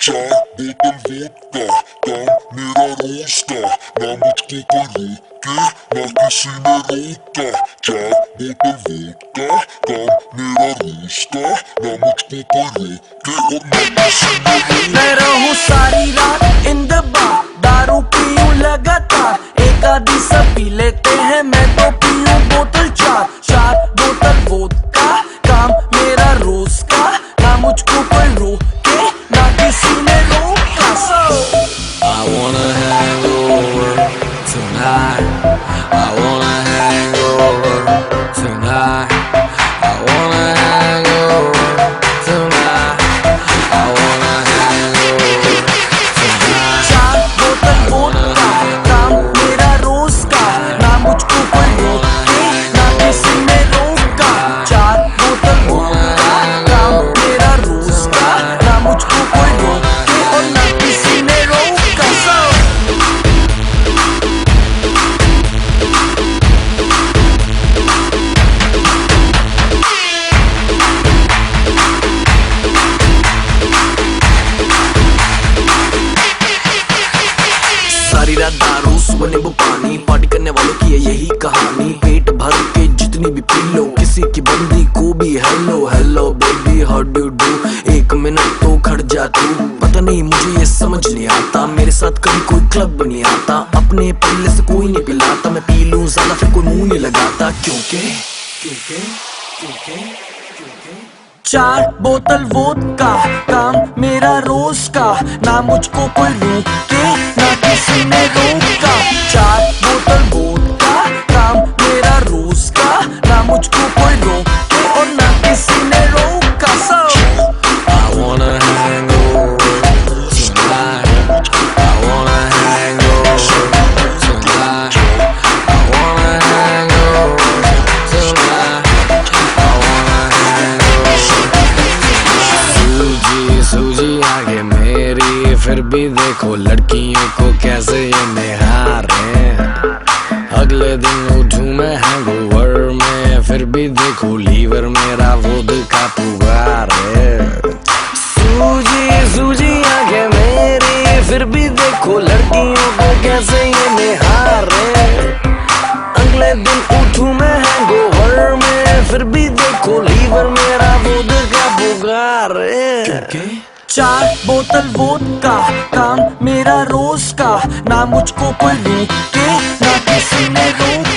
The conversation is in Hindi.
चार बोतल वोडका, काम मेरा रोज का, ना मुझको कोई रोके ना किसी ने रोका। चार बोतल वोडका, काम मेरा रोज का, ना मुझको कोई रोके और ना किसी ने रोका। मैं रहूं सारी रात इन द बार, दारू पीऊं लगातार, एक आधी सब पी लेते हैं, मैं तो पीऊं बोतल चार। चार बोतल वोडका, काम मेरा रोज का, ना मुझको कोई रोके ना किसी ने रोका। I wanna hang over tonight. I wanna hang over tonight. I wanna hang over tonight. I wanna hang over tonight. चार बोतल वोडका, काम मेरा रोज का, ना मुझको कोई रोके ना किसी ने रोका। चार बोतल वोडका, काम मेरा रोज का, ना मुझको कोई रोके और ना किसी ने रोका। सारी रात दारू सुबह नींबू पानी, पार्टी करने वालों की है यही कहानी। पेट भर के जितनी भी पी लो, किसी की बंदी को भी hello hello baby how do do. एक मिनट तो खड़ जा तू, पता नहीं मुझे ये समझ नहीं आता, मेरे साथ कभी कोई क्लब नहीं आता, अपने पल्ले से कोई नहीं पिलाता, मैं पी लूं ज्यादा फिर कोई मुंह नहीं लगाता। क्योंकि क्योंकि क्योंकि क्योंकि चार बोतल वोडका, काम मेरा रोज का, ना मुझको कोई रोके ना किसी ने रोका। चार बोतल वोडका, काम मेरा रोज का, ना मुझको कोई रोके और ना किसी ने रोका। I wanna hang over tonight. I wanna hang over tonight. I wanna hang over tonight. I wanna hang over. सूजी सूजी आगे मेरी, फिर भी देखो लड़कियों को कैसे ये निहारे। अगले दिन उठूं मैं हैंगओवर में, फिर भी देखो लीवर मेरा वोडका पुकार है। सूजी सूजी आगे मेरी, फिर भी देखो लड़कियों को कैसे ये निहारे। अगले दिन उठूं मैं हैंगओवर में, फिर भी देखो लीवर मेरा वोडका पुकार है। चार बोतल वोडका, काम मेरा रोज का, ना मुझको कोई रोके ना किसी ने रोका।